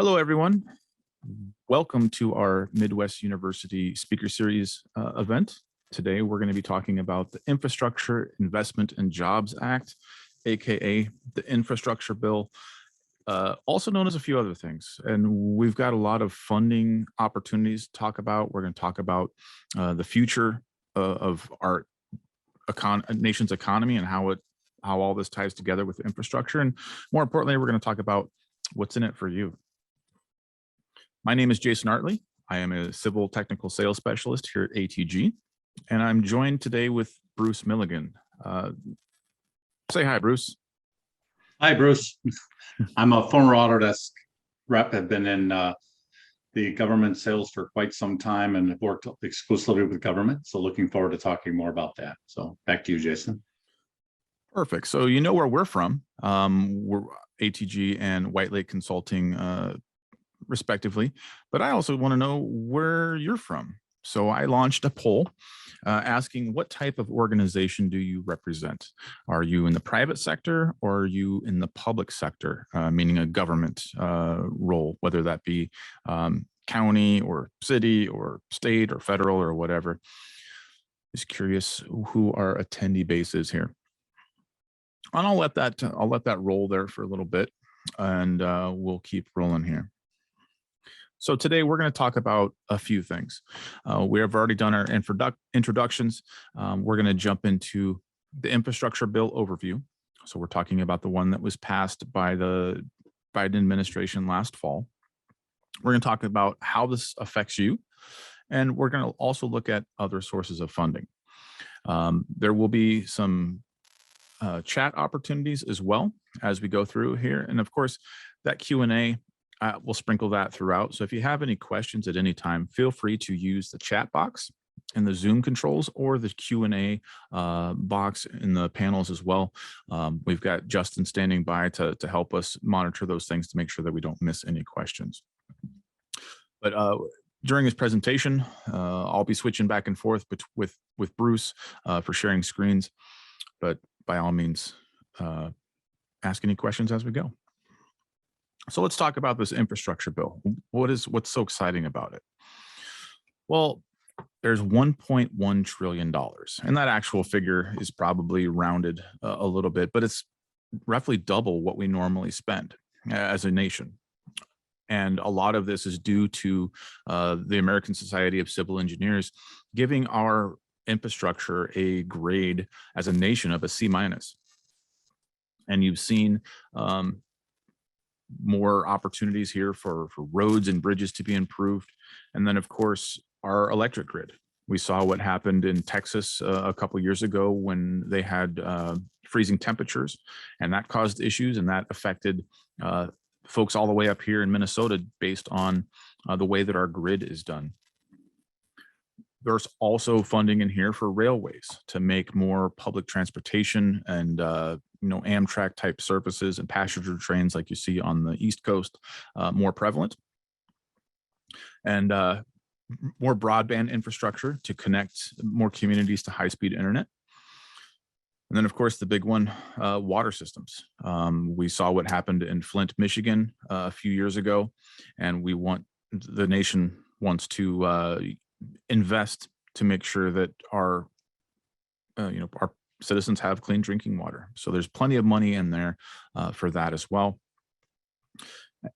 Hello, everyone. Welcome to our Midwest University Speaker Series event. Today, we're going to be talking about the Infrastructure Investment and Jobs Act, aka the Infrastructure Bill, also known as a few other things. And we've got a lot of funding opportunities to talk about. We're going to talk about the future of our nation's economy and how all this ties together with infrastructure. And more importantly, we're going to talk about what's in it for you. My name is Jason Artley. I am a civil technical sales specialist here at ATG, and I'm joined today with Bruce Milligan. Say hi, Bruce. Hi, Bruce. I'm a former Autodesk rep. I've been in the government sales for quite some time and have worked exclusively with government. So looking forward to talking more about that. So back to you, Jason. Perfect. So you know where we're from. We're ATG and White Lake Consulting respectively, but I also want to know where you're from. So I launched a poll asking what type of organization do you represent? Are you in the private sector or are you in the public sector, meaning a government role, whether that be county or city or state or federal or whatever? Just curious who our attendee base is here. And I'll let that roll there for a little bit, and we'll keep rolling here. So today we're going to talk about a few things. We have already done our introductions. We're going to jump into the infrastructure bill overview. So we're talking about the one that was passed by the Biden administration last fall. We're going to talk about how this affects you, and we're going to also look at other sources of funding. There will be some chat opportunities as well as we go through here, and of course that Q&A. We'll sprinkle that throughout. So if you have any questions at any time, feel free to use the chat box in the Zoom controls or the Q&A box in the panels as well. We've got Justin standing by to help us monitor those things to make sure that we don't miss any questions. But during his presentation, I'll be switching back and forth with Bruce for sharing screens. But by all means, ask any questions as we go. So let's talk about this infrastructure bill. What's so exciting about it? Well, there's $1.1 trillion, and that actual figure is probably rounded a little bit, but it's roughly double what we normally spend as a nation. And a lot of this is due to the American Society of Civil Engineers giving our infrastructure a grade as a nation of a C-. And you've seen more opportunities here for roads and bridges to be improved. And then, of course, our electric grid. We saw what happened in Texas a couple of years ago when they had freezing temperatures, and that caused issues, and that affected folks all the way up here in Minnesota based on the way that our grid is done. There's also funding in here for railways to make more public transportation and Amtrak type services and passenger trains like you see on the East Coast more prevalent, and more broadband infrastructure to connect more communities to high-speed internet. And then, of course, the big one, water systems. We saw what happened in Flint, Michigan a few years ago, and the nation wants to invest to make sure that our citizens have clean drinking water. So there's plenty of money in there for that as well.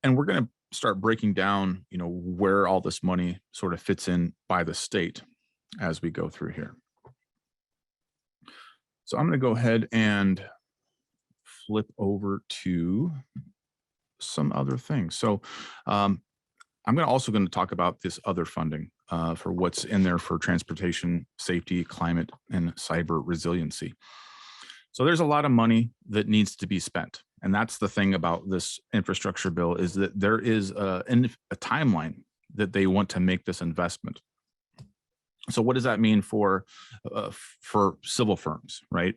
And we're going to start breaking down, where all this money sort of fits in by the state as we go through here. So I'm going to go ahead and flip over to some other things. So I'm also going to talk about this other funding for what's in there for transportation, safety, climate, and cyber resiliency. So there's a lot of money that needs to be spent. And that's the thing about this infrastructure bill, is that there is a timeline that they want to make this investment. So what does that mean for civil firms, right?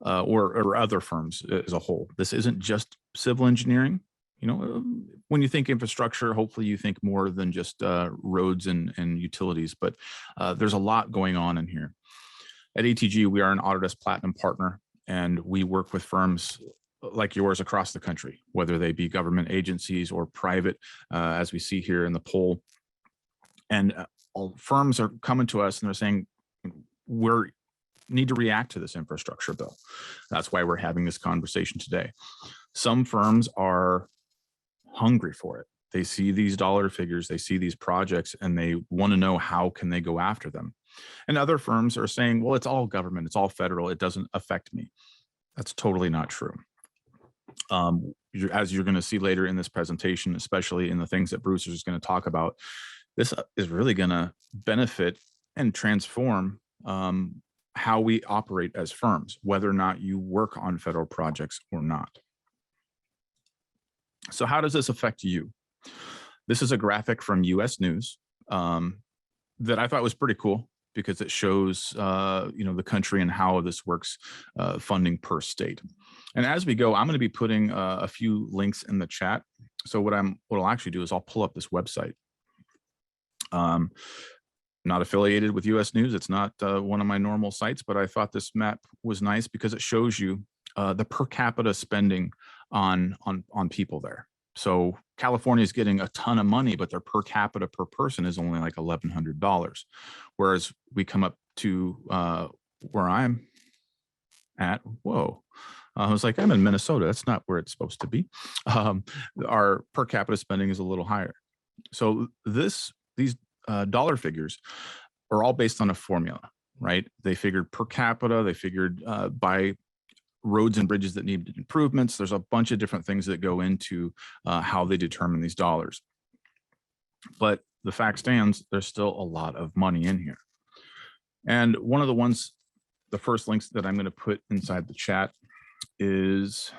Or other firms as a whole? This isn't just civil engineering. When you think infrastructure, hopefully you think more than just roads and utilities, but there's a lot going on in here. At ATG, we are an Autodesk Platinum partner, and we work with firms like yours across the country, whether they be government agencies or private, as we see here in the poll. And all firms are coming to us and they're saying, we're need to react to this infrastructure bill. That's why we're having this conversation today. Some firms are hungry for it. They see these dollar figures, they see these projects, and they want to know how can they go after them. And other firms are saying, well, it's all government, it's all federal, it doesn't affect me. That's totally not true. As you're going to see later in this presentation, especially in the things that Bruce is going to talk about, this is really going to benefit and transform how we operate as firms, whether or not you work on federal projects or not. So how does this affect you? This is a graphic from US News that I thought was pretty cool because it shows the country and how this works, funding per state. And as we go, I'm going to be putting a few links in the chat. So what I'll actually do is I'll pull up this website. Not affiliated with US News. It's not one of my normal sites, but I thought this map was nice because it shows you the per capita spending on people there. So California is getting a ton of money, but their per capita per person is only like $1,100. Whereas we come up to where I'm at, whoa. I was like, I'm in Minnesota. That's not where it's supposed to be. Our per capita spending is a little higher. So these dollar figures are all based on a formula, right? They figured per capita, they figured by roads and bridges that need improvements. There's a bunch of different things that go into how they determine these dollars. But the fact stands, there's still a lot of money in here. And one of the first links that I'm going to put inside the chat is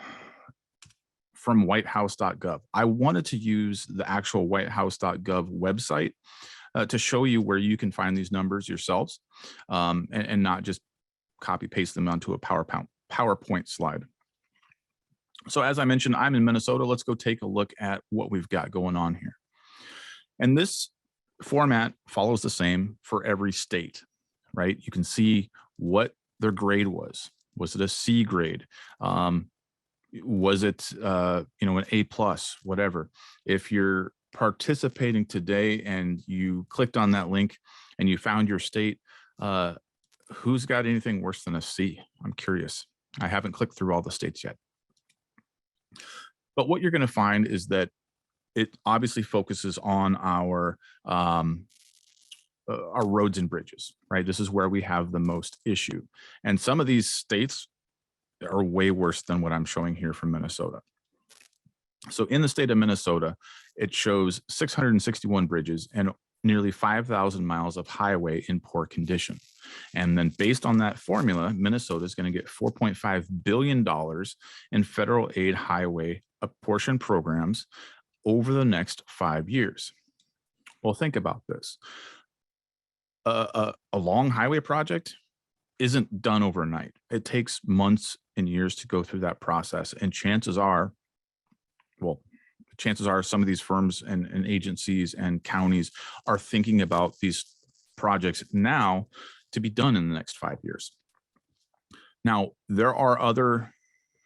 from whitehouse.gov. I wanted to use the actual whitehouse.gov website to show you where you can find these numbers yourselves and not just copy paste them onto a PowerPoint slide. So as I mentioned, I'm in Minnesota. Let's go take a look at what we've got going on here. And this format follows the same for every state, right? You can see what their grade was. Was it a C grade? Was it an A plus, whatever? If you're participating today and you clicked on that link and you found your state, who's got anything worse than a C? I'm curious. I haven't clicked through all the states yet. But what you're going to find is that it obviously focuses on our roads and bridges, right? This is where we have the most issue. And some of these states are way worse than what I'm showing here from Minnesota. So in the state of Minnesota, it shows 661 bridges and nearly 5,000 miles of highway in poor condition. And then based on that formula, Minnesota is going to get $4.5 billion in federal aid highway apportion programs over the next 5 years. Well, think about this. A long highway project isn't done overnight. It takes months and years to go through that process. And chances are some of these firms and agencies and counties are thinking about these projects now to be done in the next 5 years. Now, there are other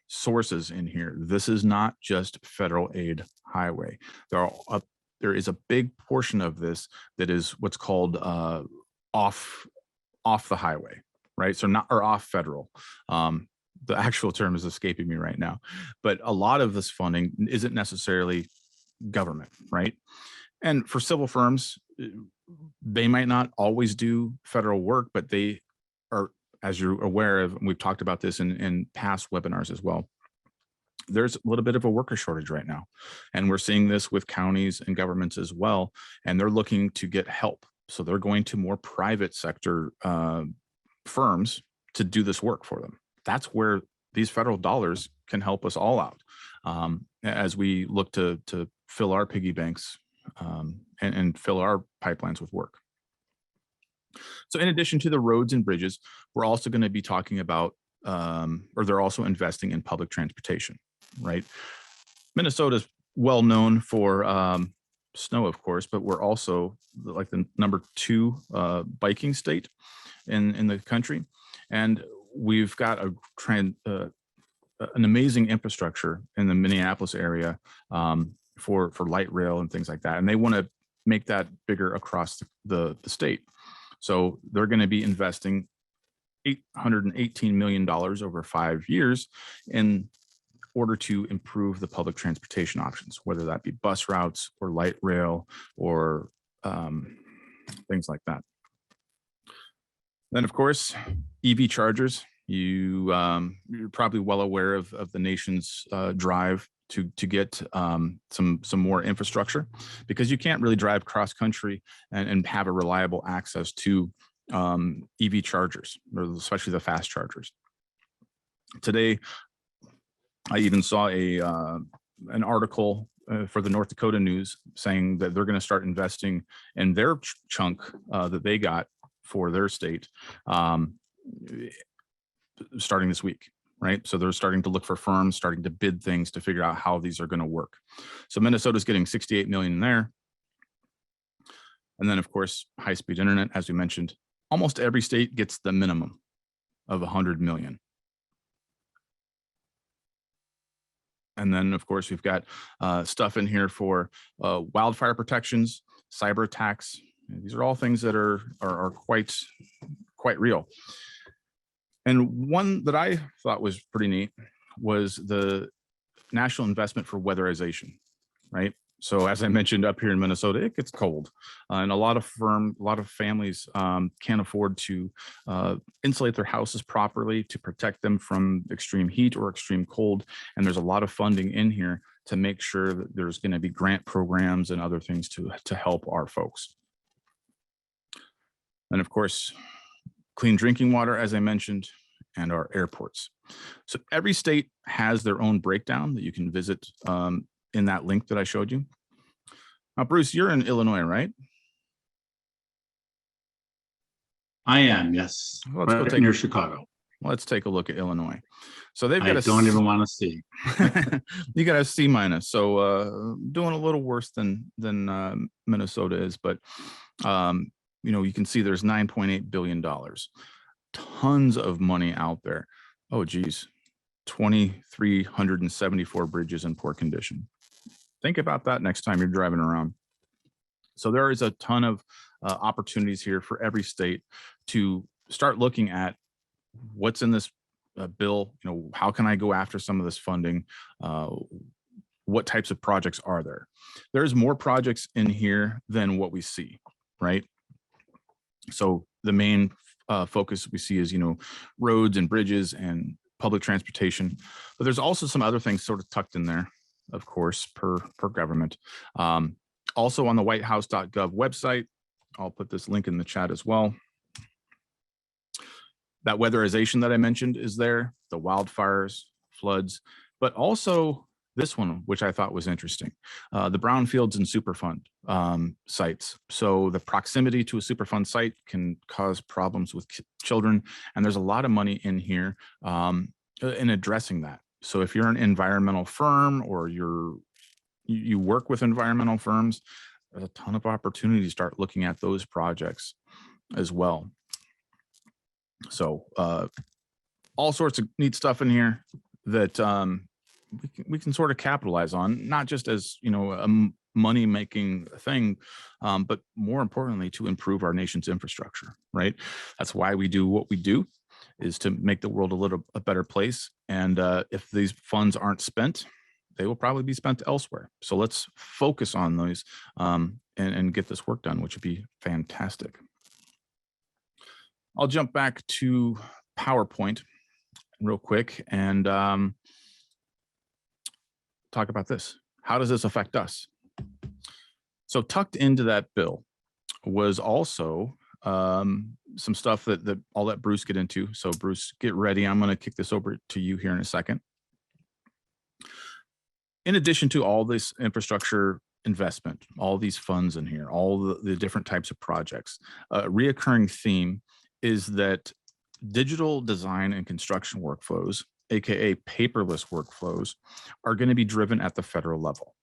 sources in here. This is not just federal aid highway. There is a big portion of this that is what's called off the highway, right? So off federal. The actual term is escaping me right now, but a lot of this funding isn't necessarily government, right? And for civil firms, they might not always do federal work, but they are, as you're aware of, and we've talked about this in past webinars as well, there's a little bit of a worker shortage right now. And we're seeing this with counties and governments as well. And they're looking to get help. So they're going to more private sector firms to do this work for them. That's where these federal dollars can help us all out as we look to fill our piggy banks and fill our pipelines with work. So in addition to the roads and bridges, we're also going to be talking about, or they're also investing in public transportation, right? Minnesota's well known for snow, of course, but we're also like the #2 biking state in the country. And we've got a an amazing infrastructure in the Minneapolis area for light rail and things like that. And they want to make that bigger across the state. So they're going to be investing $818 million over 5 years in order to improve the public transportation options, whether that be bus routes or light rail or things like that. Then, of course, EV chargers. You're probably well aware of the nation's drive to get some more infrastructure, because you can't really drive cross country and have a reliable access to EV chargers, or especially the fast chargers. Today, I even saw an article for the North Dakota News saying that they're going to start investing in their chunk that they got for their state starting this week, right? So they're starting to look for firms, starting to bid things to figure out how these are going to work. So Minnesota's getting 68 million there. And then, of course, high-speed internet, as we mentioned, almost every state gets the minimum of 100 million. And then, of course, we've got stuff in here for wildfire protections, cyber attacks. These are all things that are quite real. And one that I thought was pretty neat was the National Investment for Weatherization, right? So as I mentioned, up here in Minnesota, it gets cold, and a lot of families can't afford to insulate their houses properly to protect them from extreme heat or extreme cold. And there's a lot of funding in here to make sure that there's going to be grant programs and other things to help our folks. And of course, clean drinking water, as I mentioned, and our airports. So every state has their own breakdown that you can visit in that link that I showed you. Now, Bruce, you're in Illinois, right? I am, yes. Well, let's go near Chicago. Let's take a look at Illinois. So they've got don't even want to see. You got a C-. So doing a little worse than Minnesota is, but you can see there's $9.8 billion. Tons of money out there. Oh, geez. 2,374 bridges in poor condition. Think about that next time you're driving around. So there is a ton of opportunities here for every state to start looking at what's in this bill. How can I go after some of this funding? What types of projects are there? There's more projects in here than what we see, right? So the main focus we see is, roads and bridges and public transportation, but there's also some other things sort of tucked in there, of course, per government. Also on the whitehouse.gov website, I'll put this link in the chat as well. That weatherization that I mentioned is there, the wildfires, floods, but also this one, which I thought was interesting, the brownfields and Superfund sites. So the proximity to a Superfund site can cause problems with children, and there's a lot of money in here in addressing that. So if you're an environmental firm or you work with environmental firms, there's a ton of opportunity to start looking at those projects as well. So all sorts of neat stuff in here that we can sort of capitalize on, not just as a money making thing, but more importantly to improve our nation's infrastructure, right? That's why we do what we do, is to make the world a better place. And if these funds aren't spent, they will probably be spent elsewhere. So let's focus on those and get this work done, which would be fantastic. I'll jump back to PowerPoint real quick and talk about this. How does this affect us? So tucked into that bill was also some stuff that I'll let Bruce get into. So Bruce, get ready. I'm going to kick this over to you here in a second. In addition to all this infrastructure investment, all these funds in here, all the different types of projects, a reoccurring theme is that digital design and construction workflows, aka paperless workflows, are going to be driven at the federal level,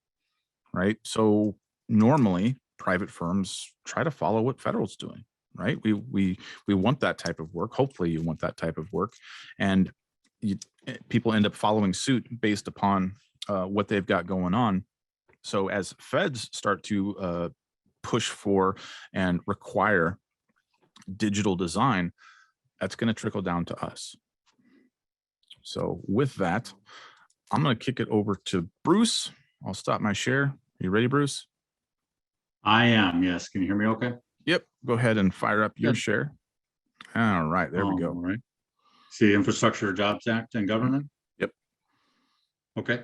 right? So normally private firms try to follow what federal's doing, right? We want that type of work. Hopefully you want that type of work. And you, people end up following suit based upon what they've got going on. So as feds start to push for and require digital design, that's going to trickle down to us. So with that, I'm going to kick it over to Bruce. I'll stop my share. You ready, Bruce? I am, yes. Can you hear me okay? Yep. Go ahead and fire up your Good. share. All right. There we go. All right. See, Infrastructure Jobs Act and government? Yep. Okay,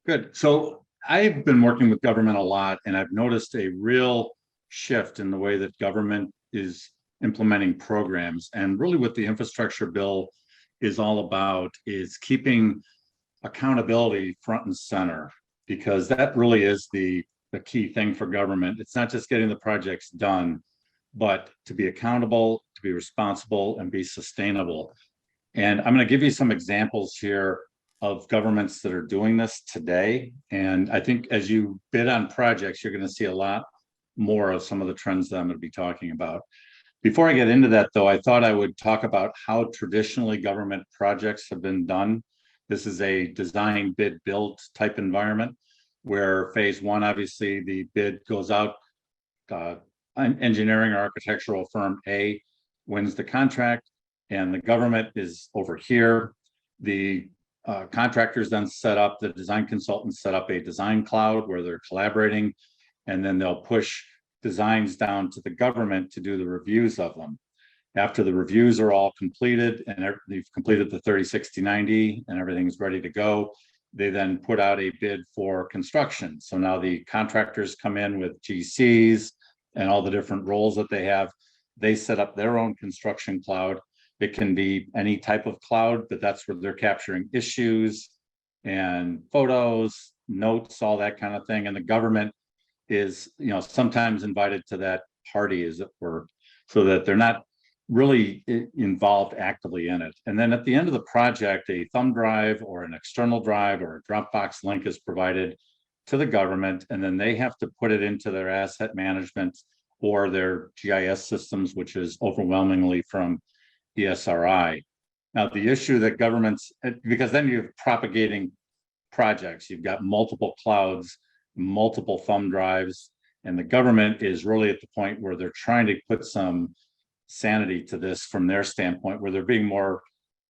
good. So I've been working with government a lot, and I've noticed a real shift in the way that government is implementing programs. And really what the infrastructure bill is all about is keeping accountability front and center, because that really is the key thing for government. It's not just getting the projects done, but to be accountable, to be responsible, and be sustainable. And I'm going to give you some examples here of governments that are doing this today. And I think as you bid on projects, you're going to see a lot more of some of the trends that I'm going to be talking about. Before I get into that, though, I thought I would talk about how traditionally government projects have been done. This is a design, bid, build type environment where phase one, obviously, the bid goes out, engineering or architectural firm A wins the contract, and the government is over here. The contractors then set up, the design consultants set up a design cloud where they're collaborating, and then they'll push designs down to the government to do the reviews of them. After the reviews are all completed and they've completed the 30, 60, 90 and everything's ready to go, they then put out a bid for construction. So now the contractors come in with GCs and all the different roles that they have. They set up their own construction cloud. It can be any type of cloud, but that's where they're capturing issues and photos, notes, all that kind of thing. And the government is, sometimes invited to that party, as it were, so that they're not really involved actively in it. And then at the end of the project, a thumb drive or an external drive or a Dropbox link is provided to the government, and then they have to put it into their asset management or their GIS systems, which is overwhelmingly from ESRI. Now, the issue that governments, because then you're propagating projects, you've got multiple clouds, multiple thumb drives, and the government is really at the point where they're trying to put some sanity to this from their standpoint, where they're being more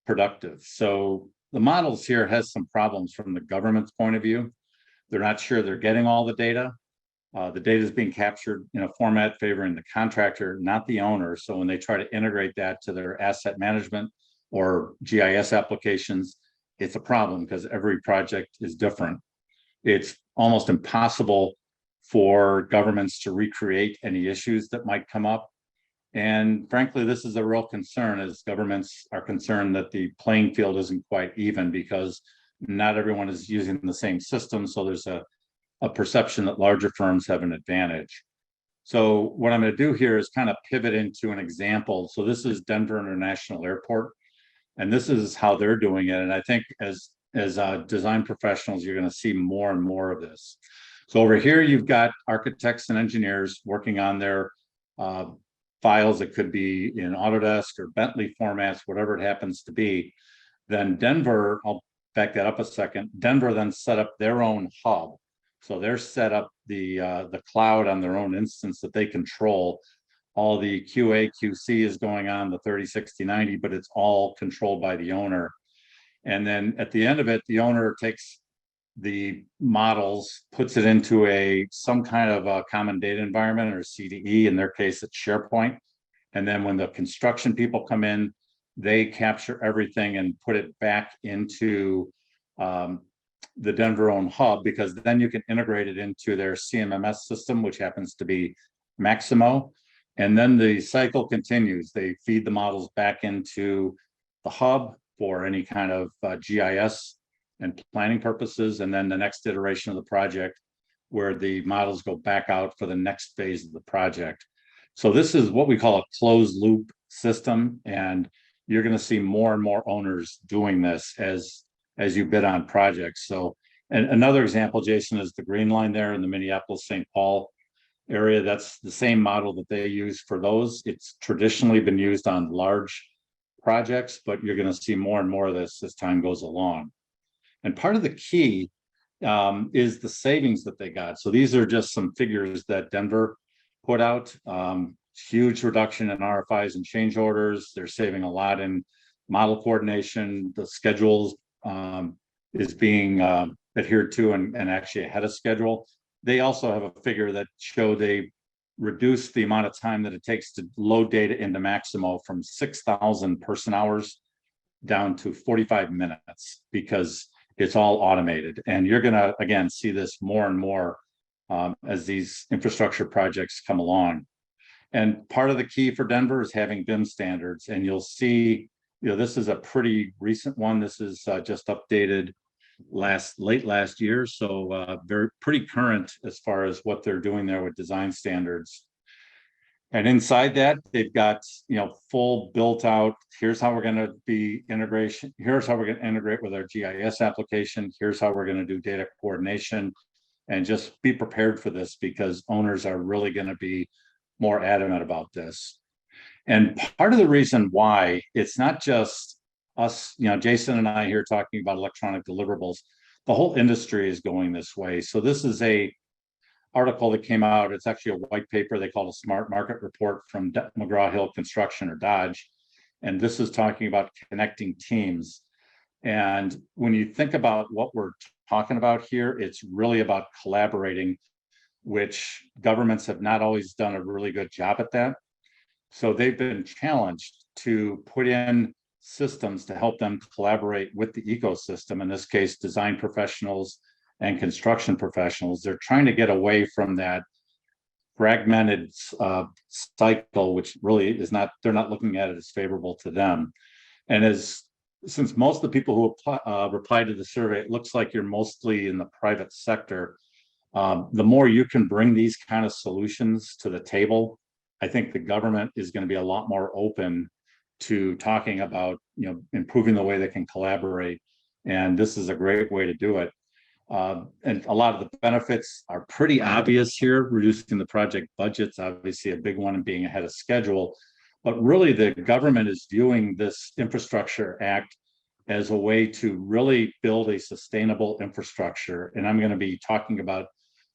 productive. So the models here has some problems from the government's point of view. They're not sure they're getting all the data. The data is being captured in a format favoring the contractor, not the owner. So when they try to integrate that to their asset management or GIS applications, it's a problem because every project is different. It's almost impossible for governments to recreate any issues that might come up. And frankly, this is a real concern, as governments are concerned that the playing field isn't quite even because not everyone is using the same system. So there's a perception that larger firms have an advantage. So what I'm going to do here is kind of pivot into an example. So this is Denver International Airport, and this is how they're doing it. And I think as design professionals, you're going to see more and more of this. So over here, you've got architects and engineers working on their files that could be in Autodesk or Bentley formats, whatever it happens to be. Then Denver, I'll back that up a second. Denver then set up their own hub. So they're set up the cloud on their own instance that they control. All the QA, QC is going on, the 30, 60, 90, but it's all controlled by the owner. And then at the end of it, the owner takes the models, puts it into some kind of a common data environment or CDE. In their case, it's SharePoint. And then when the construction people come in, they capture everything and put it back into the Denver own hub, because then you can integrate it into their CMMS system, which happens to be Maximo. And then the cycle continues. They feed the models back into the hub for any kind of GIS and planning purposes. And then the next iteration of the project where the models go back out for the next phase of the project. So this is what we call a closed loop system. And you're going to see more and more owners doing this as you bid on projects. So, and another example, Jason, is the green line there in the Minneapolis-St. Paul area. That's the same model that they use for those. It's traditionally been used on large projects, but you're going to see more and more of this as time goes along. And part of the key is the savings that they got. So these are just some figures that Denver put out. Huge reduction in RFIs and change orders. They're saving a lot in model coordination. The schedules is being adhered to and actually ahead of schedule. They also have a figure that show they reduce the amount of time that it takes to load data into Maximo from 6,000 person hours down to 45 minutes because it's all automated. And you're going to, again, see this more and more as these infrastructure projects come along. And part of the key for Denver is having BIM standards. And you'll see, this is a pretty recent one. This is just updated late last year. So they're pretty current as far as what they're doing there with design standards. And inside that, they've got, full built out, here's how we're going to be integration. Here's how we're going to integrate with our GIS application. Here's how we're going to do data coordination. And just be prepared for this because owners are really going to be more adamant about this. And part of the reason why it's not just us, Jason and I here talking about electronic deliverables, the whole industry is going this way. So this is a article that came out. It's actually a white paper they call a smart market report from McGraw-Hill Construction or Dodge. And this is talking about connecting teams. And when you think about what we're talking about here, it's really about collaborating, which governments have not always done a really good job at that. So they've been challenged to put in systems to help them collaborate with the ecosystem, in this case, design professionals and construction professionals. They're trying to get away from that fragmented cycle, which really is not, they're not looking at it as favorable to them. And since most of the people who replied to the survey, it looks like you're mostly in the private sector. The more you can bring these kind of solutions to the table, I think the government is going to be a lot more open to talking about, improving the way they can collaborate. And this is a great way to do it. And a lot of the benefits are pretty obvious here. Reducing the project budget's obviously a big one and being ahead of schedule. But really, the government is viewing this Infrastructure Act as a way to really build a sustainable infrastructure. And I'm going to be talking about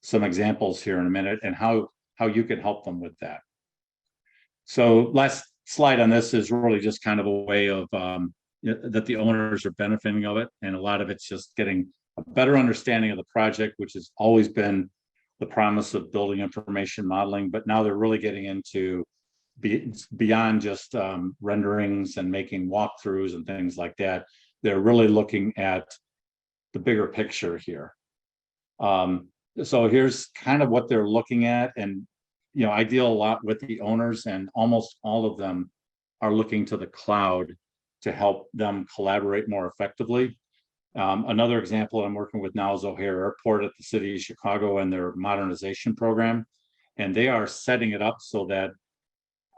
some examples here in a minute and how you can help them with that. So last slide on this is really just kind of a way of that the owners are benefiting of it. And a lot of it's just getting a better understanding of the project, which has always been the promise of building information modeling. But now they're really getting into beyond just renderings and making walkthroughs and things like that. They're really looking at the bigger picture here. So here's kind of what they're looking at. And, I deal a lot with the owners, and almost all of them are looking to the cloud to help them collaborate more effectively. Another example I'm working with now is O'Hare Airport at the city of Chicago and their modernization program. And they are setting it up so that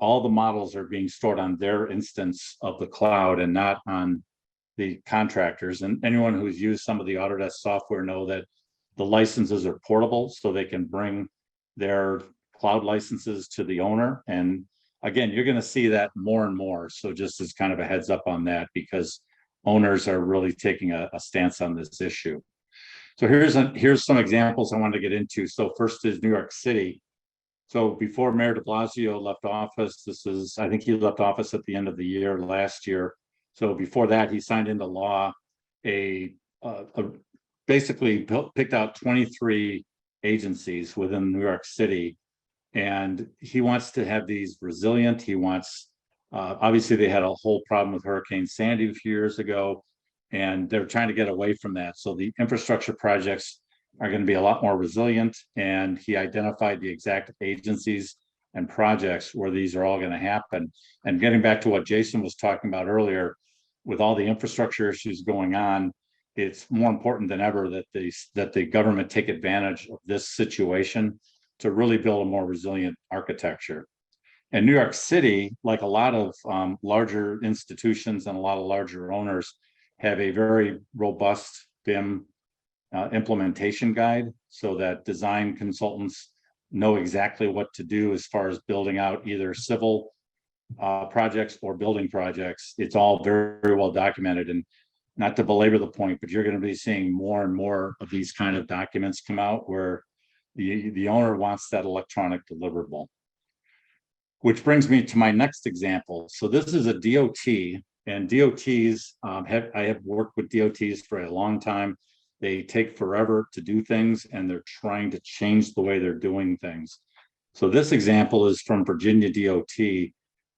all the models are being stored on their instance of the cloud and not on the contractors. And anyone who's used some of the Autodesk software know that the licenses are portable, so they can bring their cloud licenses to the owner. And again, you're going to see that more and more. So just as kind of a heads up on that, because owners are really taking a stance on this issue. So here's some examples I wanted to get into. So first is New York City. So before Mayor de Blasio left office, I think he left office at the end of the year last year. So before that, he signed into law basically picked out 23 agencies within New York City. And he wants to have these resilient. He wants, obviously they had a whole problem with Hurricane Sandy a few years ago, and they're trying to get away from that. So the infrastructure projects are going to be a lot more resilient. And he identified the exact agencies and projects where these are all going to happen. And getting back to what Jason was talking about earlier, with all the infrastructure issues going on, it's more important than ever that the government take advantage of this situation to really build a more resilient architecture. And New York City, like a lot of larger institutions and a lot of larger owners, have a very robust BIM implementation guide, so that design consultants know exactly what to do as far as building out either civil projects or building projects, it's all very, very well documented. And not to belabor the point, but you're going to be seeing more and more of these kind of documents come out where the owner wants that electronic deliverable. Which brings me to my next example. So this is a DOT, and DOTs, I have worked with DOTs for a long time. They take forever to do things, and they're trying to change the way they're doing things. So this example is from Virginia DOT.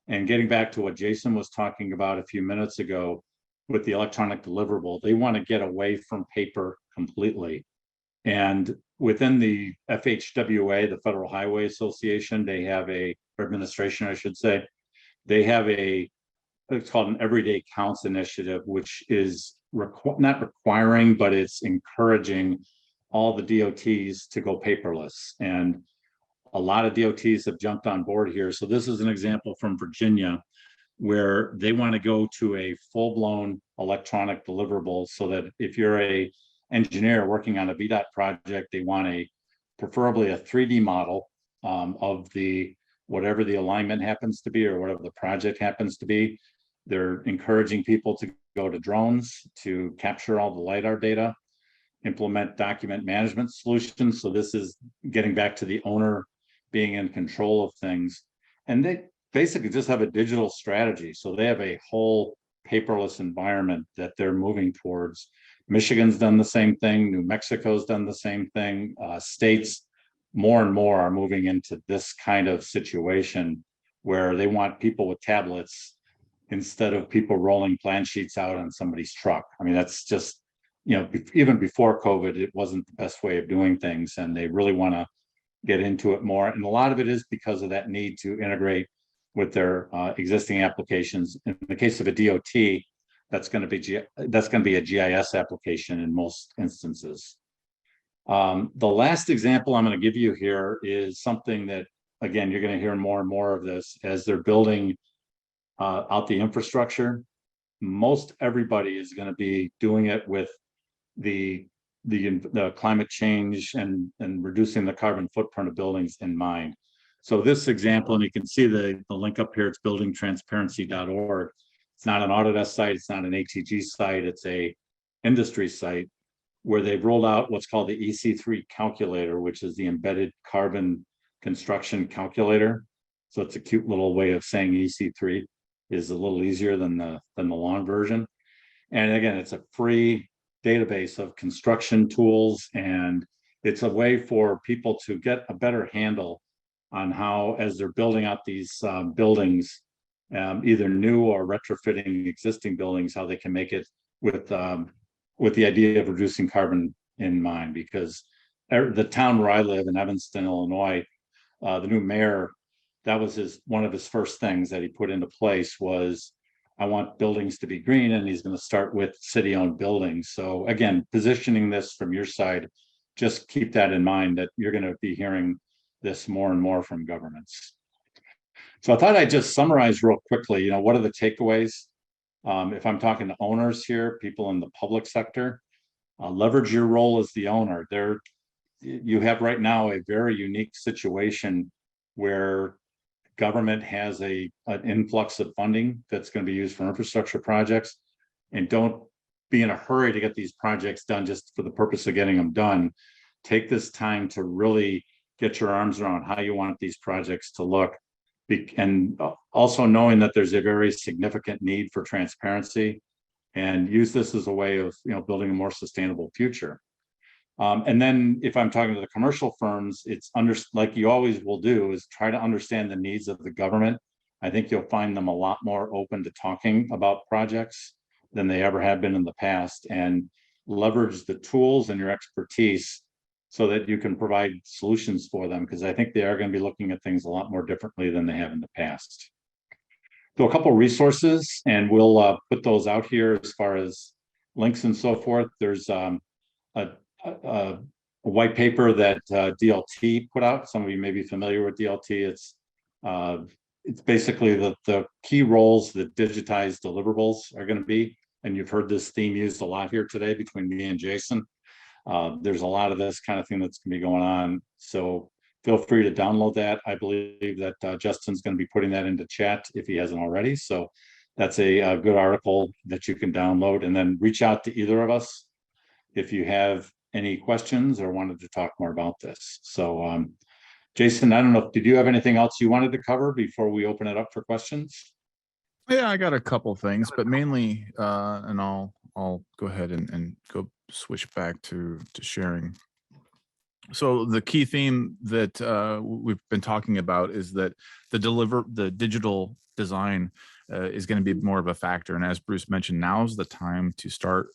And getting back to what Jason was talking about a few minutes ago with the electronic deliverable, they want to get away from paper completely. And within the FHWA, the Federal Highway Association, they have administration, I should say, they have it's called an Everyday Counts initiative, which is not requiring, but it's encouraging all the DOTs to go paperless. And a lot of DOTs have jumped on board here. So this is an example from Virginia where they want to go to a full-blown electronic deliverable, so that if you're a engineer working on a VDOT project, they want preferably a 3D model of whatever the alignment happens to be or whatever the project happens to be. They're encouraging people to go to drones to capture all the LiDAR data, implement document management solutions. So this is getting back to the owner being in control of things. And they basically just have a digital strategy. So they have a whole paperless environment that they're moving towards. Michigan's done the same thing. New Mexico's done the same thing. States more and more are moving into this kind of situation where they want people with tablets instead of people rolling plan sheets out on somebody's truck. I mean, that's just, even before COVID, it wasn't the best way of doing things, and they really want to get into it more. And a lot of it is because of that need to integrate with their existing applications. In the case of a DOT, that's going to be a GIS application in most instances. The last example I'm going to give you here is something that, again, you're going to hear more and more of this as they're building out the infrastructure. Most everybody is going to be doing it with the climate change and reducing the carbon footprint of buildings in mind. So this example, and you can see the link up here, it's buildingtransparency.org. It's not an Autodesk site, it's not an ATG site, it's a industry site where they've rolled out what's called the EC3 calculator, which is the embedded carbon construction calculator. So it's a cute little way of saying EC3 is a little easier than the long version. And again, it's a free database of construction tools, and it's a way for people to get a better handle on how, as they're building out these buildings, either new or retrofitting existing buildings, how they can make it with the idea of reducing carbon in mind. Because the town where I live in Evanston, Illinois, the new mayor, that was one of his first things that he put into place was, I want buildings to be green, and he's going to start with city-owned buildings. So again, positioning this from your side, just keep that in mind, that you're going to be hearing this more and more from governments. So I thought I'd just summarize real quickly, what are the takeaways? If I'm talking to owners here, people in the public sector, leverage your role as the owner. You have right now a very unique situation where government has an influx of funding that's going to be used for infrastructure projects, and don't be in a hurry to get these projects done just for the purpose of getting them done. Take this time to really get your arms around how you want these projects to look, and also knowing that there's a very significant need for transparency, and use this as a way of building a more sustainable future. And then if I'm talking to the commercial firms, it's like you always will do, is try to understand the needs of the government. I think you'll find them a lot more open to talking about projects than they ever have been in the past, and leverage the tools and your expertise so that you can provide solutions for them, because I think they are going to be looking at things a lot more differently than they have in the past. So a couple resources, and we'll put those out here as far as links and so forth. There's a white paper that DLT put out. Some of you may be familiar with DLT. It's basically the key roles that digitized deliverables are going to be. And you've heard this theme used a lot here today between me and Jason. There's a lot of this kind of thing that's going to be going on. So feel free to download that. I believe that Justin's going to be putting that into chat if he hasn't already. So that's a good article that you can download, and then reach out to either of us if you have any questions or wanted to talk more about this. So Jason, I don't know, did you have anything else you wanted to cover before we open it up for questions? Yeah, I got a couple things, but mainly, and I'll go ahead and go switch back to sharing. So the key theme that we've been talking about is that the digital design is going to be more of a factor. And as Bruce mentioned, now's the time to start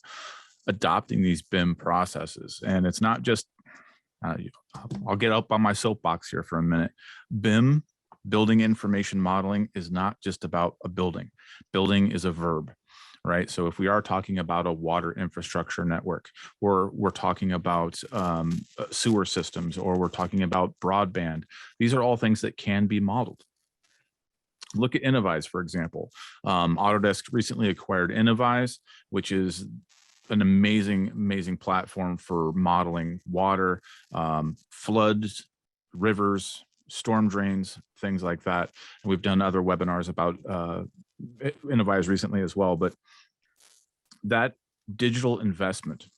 adopting these BIM processes. And it's not just, I'll get up on my soapbox here for a minute. BIM, building information modeling, is not just about a building. Building is a verb, right? So if we are talking about a water infrastructure network, or we're talking about sewer systems, or we're talking about broadband, these are all things that can be modeled. Look at Innovyze, for example. Autodesk recently acquired Innovyze, which is an amazing platform for modeling water, floods, rivers, storm drains, things like that. And we've done other webinars about Innovyze recently as well. But that digital investment,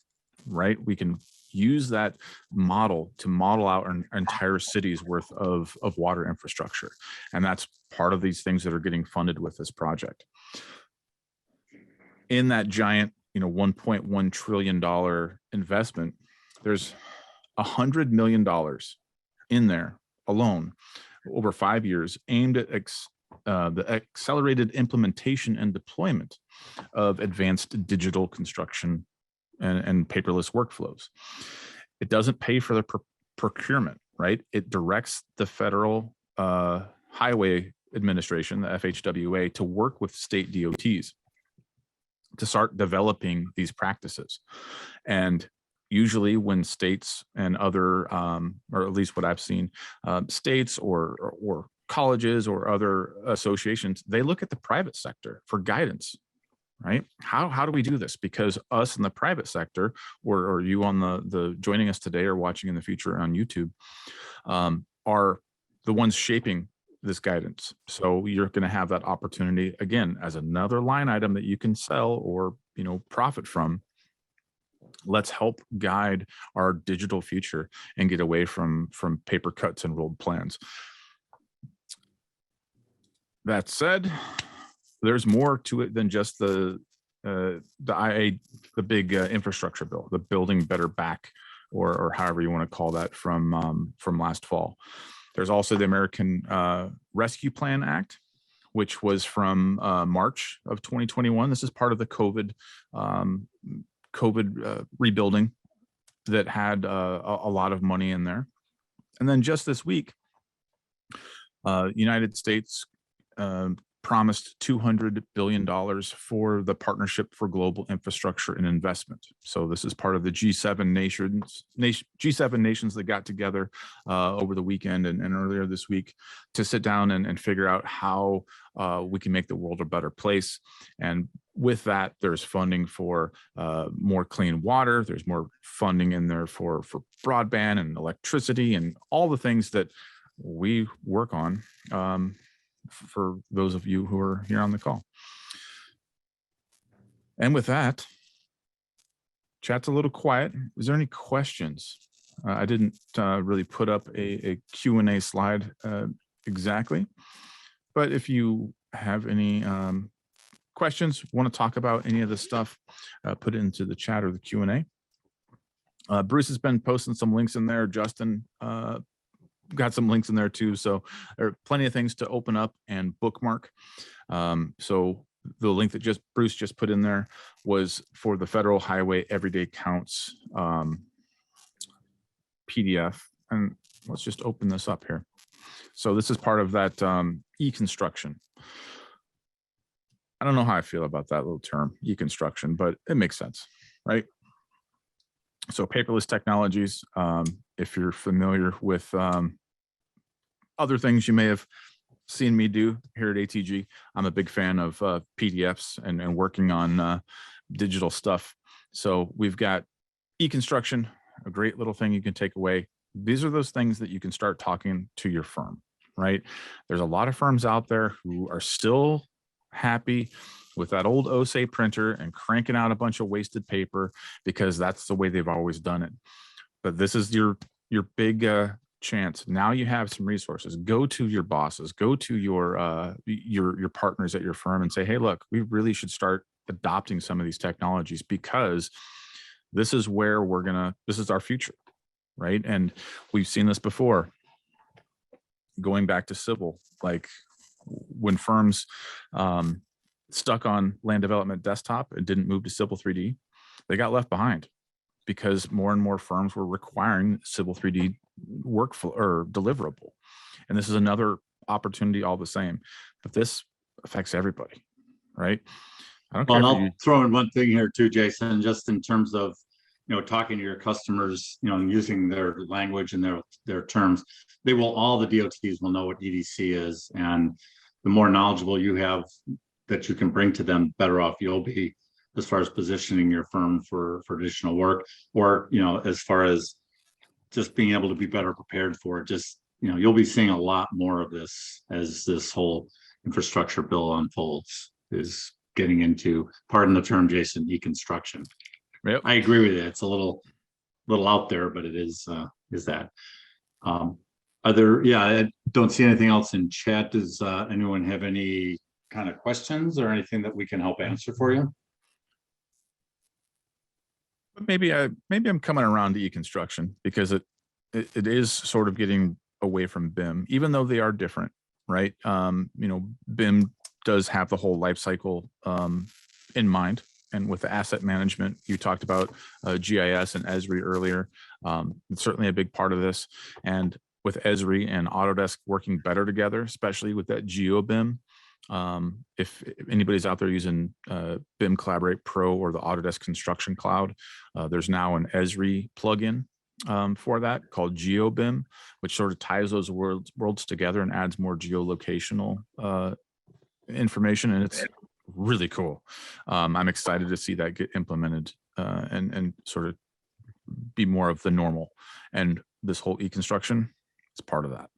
right? We can use that model to model out our entire city's worth of water infrastructure. And that's part of these things that are getting funded with this project. In that giant, $1.1 trillion investment, there's $100 million in there alone over 5 years, aimed at the accelerated implementation and deployment of advanced digital construction and paperless workflows. It doesn't pay for the procurement, right? It directs the Federal Highway Administration, the FHWA, to work with state DOTs to start developing these practices. And usually when states and other, or at least what I've seen, states or colleges or other associations, they look at the private sector for guidance, right? How do we do this? Because us in the private sector, or you on the joining us today or watching in the future on YouTube, are the ones shaping this guidance. So you're going to have that opportunity again as another line item that you can sell or profit from. Let's help guide our digital future and get away from paper cuts and rolled plans. That said, there's more to it than just the big infrastructure bill, the Building Better Back, or however you want to call that, from last fall. There's also the American Rescue Plan Act, which was from March of 2021. This is part of the COVID rebuilding that had a lot of money in there. And then just this week, United States promised $200 billion for the Partnership for Global Infrastructure and Investment. So this is part of the G7 nations that got together over the weekend and earlier this week to sit down and figure out how we can make the world a better place. And with that, there's funding for more clean water. There's more funding in there for broadband and electricity and all the things that we work on, for those of you who are here on the call. And with that, chat's a little quiet. Is there any questions? I didn't really put up a Q&A slide exactly, but if you have any questions, want to talk about any of this stuff, put it into the chat or the Q&A. Bruce has been posting some links in there. Justin got some links in there too. So there are plenty of things to open up and bookmark. So the link that Bruce just put in there was for the Federal Highway Everyday Counts PDF. And let's just open this up here. So this is part of that e-construction. I don't know how I feel about that little term, e-construction, but it makes sense, right? So paperless technologies, if you're familiar with other things you may have seen me do here at ATG, I'm a big fan of PDFs and working on digital stuff. So we've got e-construction, a great little thing you can take away. These are those things that you can start talking to your firm, right? There's a lot of firms out there who are still happy with that old OSE printer and cranking out a bunch of wasted paper because that's the way they've always done it. But this is your big chance. Now you have some resources. Go to your bosses, go to your partners at your firm and say, hey, look, we really should start adopting some of these technologies because this is where this is our future, right? And we've seen this before. Going back to civil, like when firms stuck on land development desktop and didn't move to civil 3D, they got left behind because more and more firms were requiring civil 3D workflow or deliverable. And this is another opportunity all the same, but this affects everybody, right? I don't Well, care and if you, I'll throw in one thing here too, Jason, just in terms of, talking to your customers, and using their language and their terms. All the DOTs will know what EDC is, and the more knowledgeable you have that you can bring to them, better off you'll be as far as positioning your firm for additional work, or as far as just being able to be better prepared for it. Just you'll be seeing a lot more of this as this whole infrastructure bill unfolds, is getting into, pardon the term, Jason, deconstruction. yep. I agree with you. It's a little out there, but it is that. I don't see anything else in chat. Does anyone have any kind of questions or anything that we can help answer for you? Maybe I'm coming around to e-construction because it is sort of getting away from BIM, even though they are different, right? BIM does have the whole life cycle in mind. And with the asset management, you talked about GIS and Esri earlier. It's certainly a big part of this. And with Esri and Autodesk working better together, especially with that GeoBIM, if anybody's out there using BIM Collaborate Pro or the Autodesk Construction Cloud, there's now an Esri plugin for that called GeoBIM, which sort of ties those worlds together and adds more geolocational information, and it's really cool. I'm excited to see that get implemented and sort of be more of the normal. And this whole e-construction is part of that.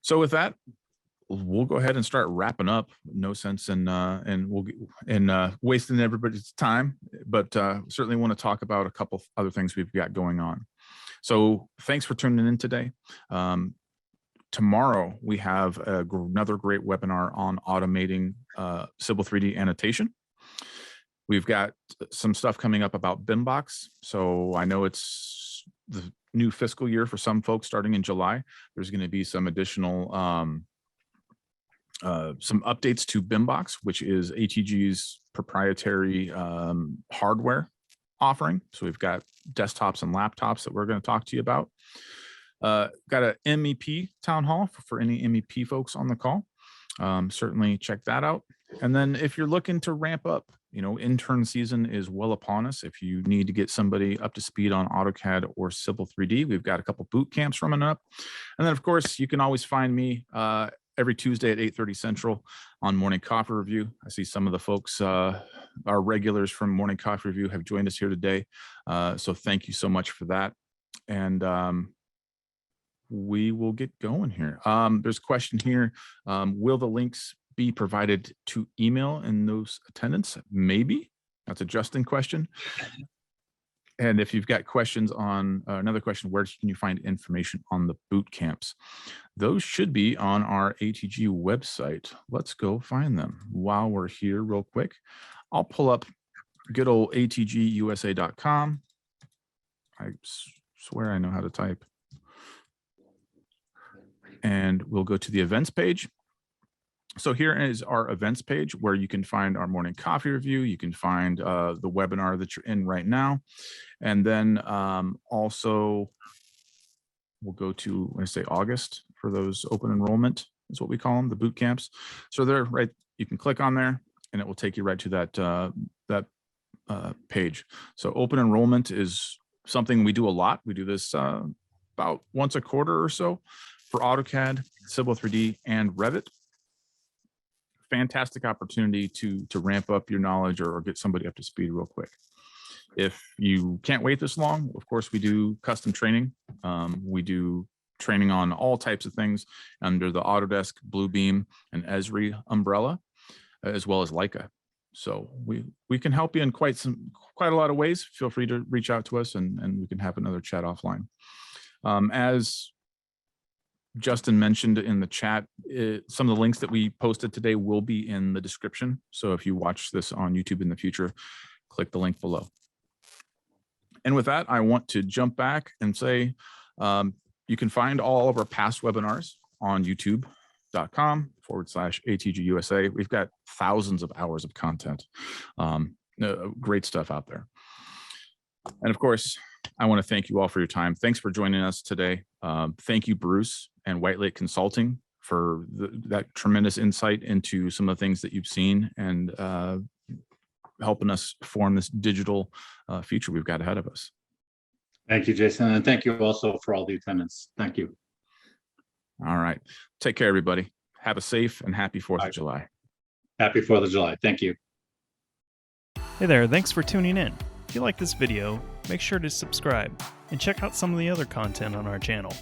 So with that, we'll go ahead and start wrapping up. No sense in wasting everybody's time, but certainly want to talk about a couple other things we've got going on. So thanks for tuning in today. Tomorrow we have another great webinar on automating Civil 3D annotation. We've got some stuff coming up about BIMbox. So I know it's the new fiscal year for some folks starting in July. There's going to be some additional some updates to BIMbox, which is ATG's proprietary hardware offering. So we've got desktops and laptops that we're going to talk to you about. Got an MEP town hall for any MEP folks on the call. Certainly check that out. And then if you're looking to ramp up, intern season is well upon us. If you need to get somebody up to speed on AutoCAD or Civil 3D, we've got a couple boot camps running up. And then of course, you can always find me every Tuesday at 8:30 Central on Morning Coffee Review. I see some of the folks, our regulars from Morning Coffee Review have joined us here today. So thank you so much for that. And we will get going here. There's a question here. Will the links be provided to email in those attendance? Maybe. That's a Justin question. And if you've got questions on another question, where can you find information on the boot camps? Those should be on our ATG website. Let's go find them while we're here real quick. I'll pull up good old atgusa.com. I swear I know how to type. And we'll go to the events page. So here is our events page where you can find our morning coffee review. You can find the webinar that you're in right now. And then also we'll go to, I say August for those open enrollment is what we call them, the boot camps. So they're right, you can click on there and it will take you right to that page. So open enrollment is something we do a lot. We do this about once a quarter or so for AutoCAD, Civil 3D, and Revit. Fantastic opportunity to ramp up your knowledge or get somebody up to speed real quick. If you can't wait this long, of course, we do custom training. We do training on all types of things under the Autodesk, Bluebeam, and Esri umbrella, as well as Leica. So we can help you in quite a lot of ways. Feel free to reach out to us, and we can have another chat offline. As Justin mentioned in the chat, some of the links that we posted today will be in the description. So if you watch this on YouTube in the future, click the link below. And with that, I want to jump back and say, you can find all of our past webinars on youtube.com/ATGUSA. We've got thousands of hours of content. Great stuff out there. And of course, I want to thank you all for your time. Thanks for joining us today. Thank you, Bruce and White Lake Consulting, for that tremendous insight into some of the things that you've seen and helping us form this digital future we've got ahead of us. Thank you, Jason. And thank you also for all the attendance. Thank you. All right. Take care, everybody. Have a safe and happy 4th of July. Happy 4th of July. Thank you. Hey there, thanks for tuning in. If you like this video, make sure to subscribe and check out some of the other content on our channel.